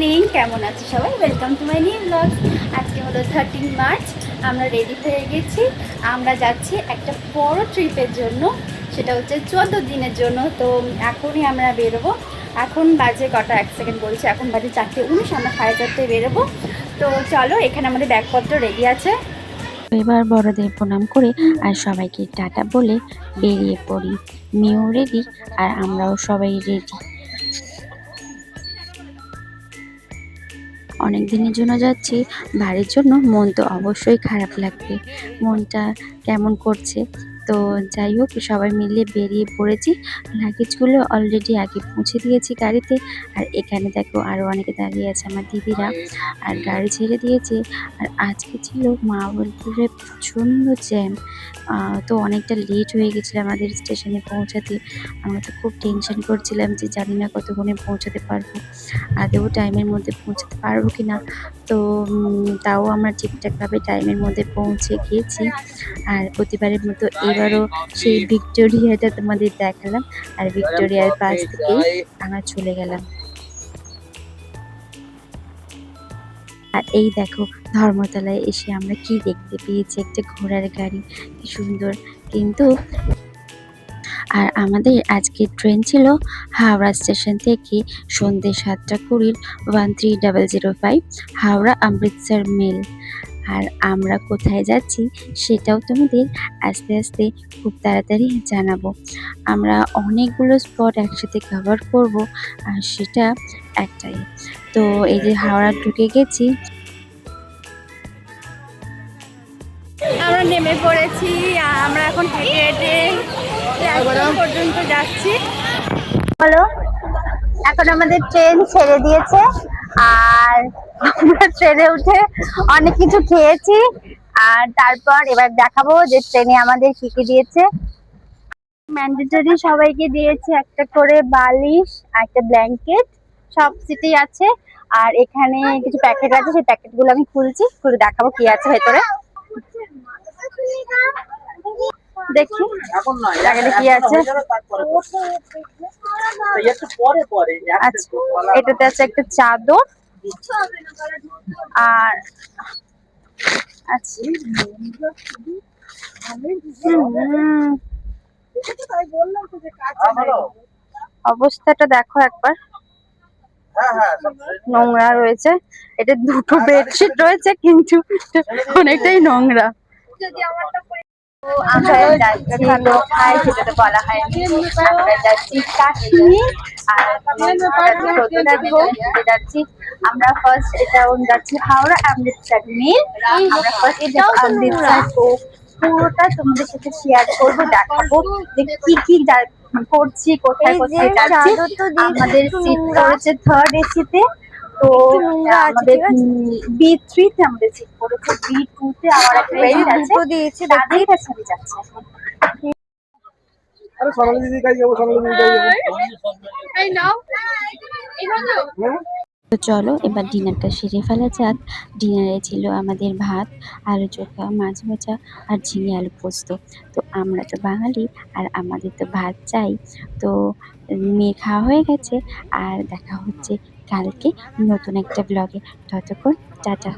Morning, কেমন আছে সবাই? Welcome to my new blog. আজকে হলো 13 মার্চ। আমরা রেডি হয়ে গেছি। আমরা যাচ্ছি একটা বড় ট্রিপের জন্য, সেটা হচ্ছে 14 দিনের জন্য। তো এখনই আমরা বেরোবো। এখন বাজে কটা, 1 সেকেন্ড বলছি, এখন বাজে 4:19। আমরা 4:30টায় বেরোবো। তো চলো, এখানে আমাদের ব্যাগপত্র রেডি আছে। এবার বড়দের প্রণাম করে আর সবাইকে টাটা বলে বেরিয়ে পড়ি। মেয়েও রেডি আর আমরাও সবাই রেডি। অনেক দিনের জন্য যাচ্ছি, বাড়ির জন্য মন তো অবশ্যই খারাপ লাগবে। মনটা কেমন করছে। তো যাই হোক, সবাই মিলে বেরিয়ে পড়েছি। লাগেজগুলো অলরেডি আগে পৌঁছে দিয়েছি গাড়িতে। আর এখানে দেখো আরও অনেকে দাঁড়িয়ে আছে, আমার দিদিরা। আর গাড়ি ছেড়ে দিয়েছে। আর আজকে ছিল মহাবলপুরে প্রচণ্ড জ্যাম। তো অনেকটা লেট হয়ে গেছিলো আমাদের স্টেশনে পৌঁছাতে। আমরা তো খুব টেনশন করছিলাম যে জানি না কতক্ষণে পৌঁছাতে পারবো, আদৌ টাইমের মধ্যে পৌঁছাতে পারবো কি না। তো তাও আমরা ঠিকঠাকভাবে টাইমের মধ্যে পৌঁছে গিয়েছি। আর প্রতিবারের মতো এবারও সেই ভিক্টোরিয়াটা তোমাদের দেখালাম। আর ভিক্টোরিয়ার পাশ থেকেই আমরা চলে গেলাম। আর এই দেখো, ধর্মতলায় এসে আমরা কি দেখতে পেয়েছি, একটা ঘোড়ার গাড়ি, কি সুন্দর। কিন্তু আমাদের আজকে ট্রেন ছিল হাওড়া স্টেশন থেকে সন্ধ্যে 7:20 13,005 হাওড়া অমৃতসর মেল। আর আমরা কোথায় যাচ্ছি সেটাও তোমাদের আস্তে আস্তে খুব তাড়াতাড়ি জানাবো। আমরা অনেকগুলো স্পট একসাথে কভার করব, আর সেটা একটাই। তো এই যে হাওড়া ঢুকে গেছি। আমরা নেমে পড়েছি। আমরা এখন হেঁটে হেঁটে পর্যন্ত যাচ্ছি। বলো, এখন আমাদের ট্রেন ছেড়ে দিয়েছে। আর আমরা ট্রেনে উঠে অনেক কিছু খেয়েছি। আর তারপর এবার দেখাবো যে ট্রেনে আমাদের কি কি দিয়েছে। ম্যান্ডেটরি সবাইকে দিয়েছে একটা করে বালিশ আর একটা ব্ল্যাঙ্কেট, সব সিটেই আছে। আর এখানে কিছু প্যাকেট আছে, সেই প্যাকেটগুলো আমি খুলছি, খুলে দেখাবো কি আছে ভেতরে। দেখি প্যাকেটে কি আছে। আচ্ছা, এটাতে আছে একটা চাদর। আর আচ্ছা, অবস্থাটা দেখো একবার, নোংরা রয়েছে। এটা দুটো বেডশিট রয়েছে, কিন্তু অনেকটাই নোংরা। আমরা যাচ্ছি কোথায় সেটা তো বলা হয়নি। আমরা যাচ্ছি কাশ্মীর। আর যাচ্ছি আমরা ফার্স্ট, এটা যাচ্ছি হাওড়া অমৃতসর মেল। আমরা ফার্স্ট অমৃতসর পুরোটা তোমাদের সাথে শেয়ার করবো, দেখাবো যে কি কি করছি, কোথায় কোথায় যাচ্ছি। আমাদের সিট পড়েছে 3rd এসিতে। তো আমাদের B3 তে আমাদের সিট পড়েছে, B2 তে আমার একটা ফ্রেন্ড আছে, তাদের কাছে আমি যাচ্ছি। আরে সোনালি দিদি কাছে যাবো, সোনালি দিদি কাছে যাবো। এই নাও, এই নাও। তো চলো এবার ডিনারটা সেরে ফেলা যাক। ডিনারে ছিল আমাদের ভাত, আলু চোখা, মাছ ভাজা আর ঝিঙে আলু পোস্ত। তো আমরা তো বাঙালি, আর আমাদের তো ভাত চাই। তো মেয়ে খাওয়া হয়ে গেছে। আর দেখা হচ্ছে কালকে নতুন একটা ব্লগে। ততক্ষণ টাটা।